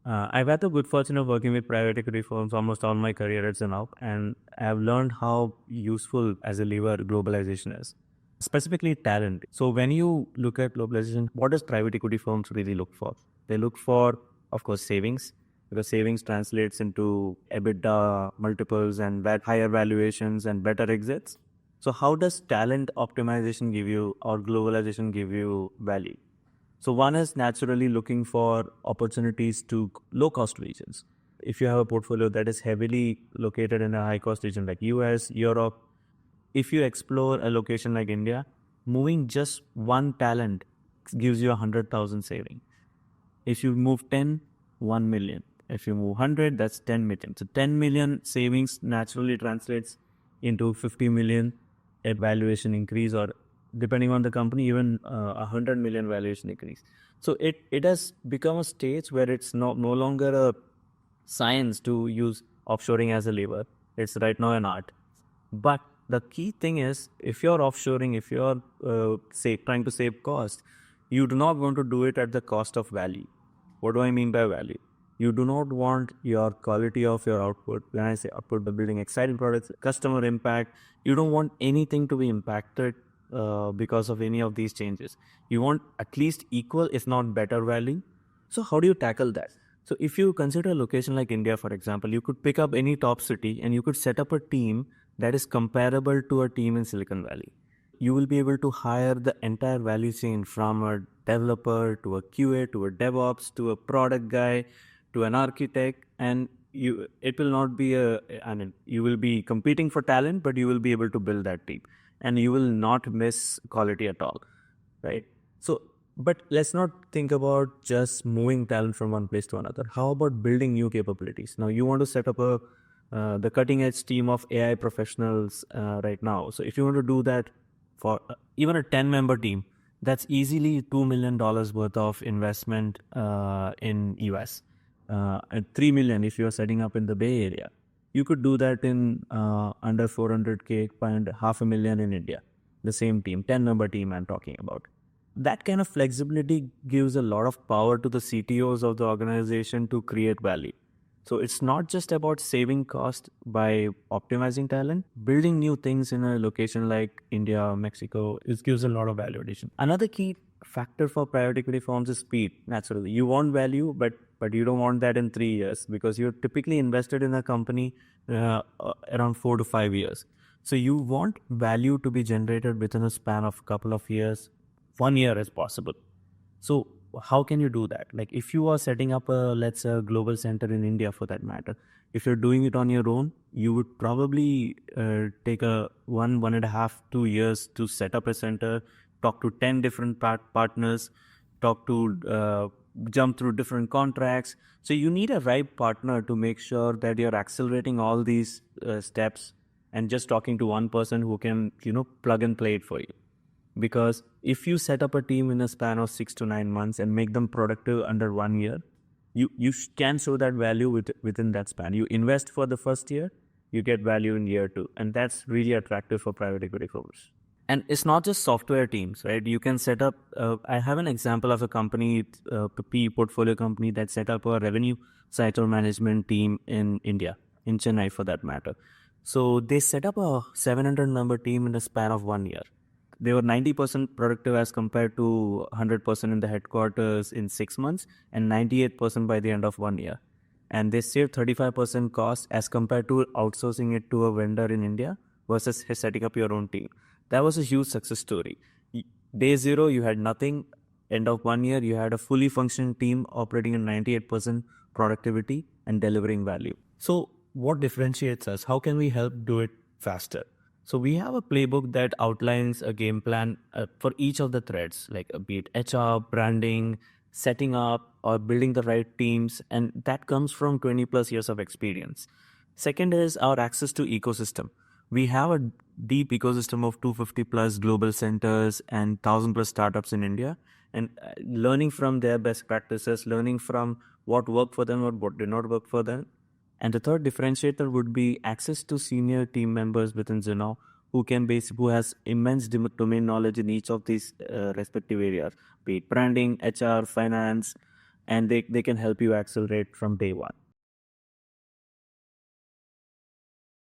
I've had the good fortune of working with private equity firms almost all my career at Zinnov, and I've learned how useful as a lever globalization is, specifically talent. So when you look at globalization, what does private equity firms really look for? They look for, of course, savings, because savings translates into EBITDA multiples and higher valuations and better exits. So how does talent optimization give you or globalization give you value? So one is naturally looking for opportunities to low-cost regions. If you have a portfolio that is heavily located in a high-cost region like US, Europe, if you explore a location like India, moving just one talent gives you 100,000 saving. If you move 10, 1 million. If you move 100, that's 10 million. So 10 million savings naturally translates into 50 million a valuation increase, or depending on the company, even 100 million valuation increase. So it has become a stage where it's no longer a science to use offshoring as a lever. It's right now an art. But the key thing is, if you're offshoring, if you're trying to save cost, you do not want to do it at the cost of value. What do I mean by value? You do not want your quality of your output. When I say output, building exciting products, customer impact, you don't want anything to be impacted because of any of these changes. You want at least equal, if not better value. So how do you tackle that? So if you consider a location like India, for example, you could pick up any top city and you could set up a team that is comparable to a team in Silicon Valley. You will be able to hire the entire value chain, from a developer to a QA to a DevOps to a product guy to an architect, and you will be competing for talent, but you will be able to build that team and you will not miss quality at all, right? So, but let's not think about just moving talent from one place to another. How about building new capabilities? Now you want to set up the cutting edge team of AI professionals right now. So if you want to do that for even a 10-member team, that's easily $2 million worth of investment in US. And 3 million if you're setting up in the Bay Area. You could do that in under 400K, $500,000 in India. The same team, 10-member team I'm talking about. That kind of flexibility gives a lot of power to the CTOs of the organization to create value. So it's not just about saving cost by optimizing talent. Building new things in a location like India, Mexico, it gives a lot of value addition. Another key factor for private equity firms is speed. Naturally, you want value, but you don't want that in 3 years, because you're typically invested in a company around 4 to 5 years. So you want value to be generated within a span of a couple of years. 1 year is possible. So how can you do that? Like if you are setting up let's say a global center in India, for that matter, if you're doing it on your own, you would probably take a 1.5, 2 years to set up a center, talk to 10 different partners, jump through different contracts. So you need a right partner to make sure that you're accelerating all these steps and just talking to one person who can, plug and play it for you. Because if you set up a team in a span of 6 to 9 months and make them productive under 1 year, you can show that value within that span. You invest for the first year, you get value in year 2. And that's really attractive for private equity firms. And it's not just software teams, right? You can set up, I have an example of a company, a PE portfolio company that set up a revenue cycle management team in India, in Chennai for that matter. So they set up a 700-member team in a span of 1 year. They were 90% productive as compared to 100% in the headquarters in 6 months, and 98% by the end of 1 year. And they saved 35% cost as compared to outsourcing it to a vendor in India versus setting up your own team. That was a huge success story. Day 0, you had nothing. End of 1 year, you had a fully functioning team operating at 98% productivity and delivering value. So what differentiates us? How can we help do it faster? So we have a playbook that outlines a game plan for each of the threads, like be it HR, branding, setting up, or building the right teams. And that comes from 20 plus years of experience. Second is our access to ecosystem. We have a deep ecosystem of 250 plus global centers and 1,000 plus startups in India, and learning from their best practices, learning from what worked for them or what did not work for them. And the third differentiator would be access to senior team members within Zinnov who has immense domain knowledge in each of these respective areas, be it branding, HR, finance, and they can help you accelerate from day one.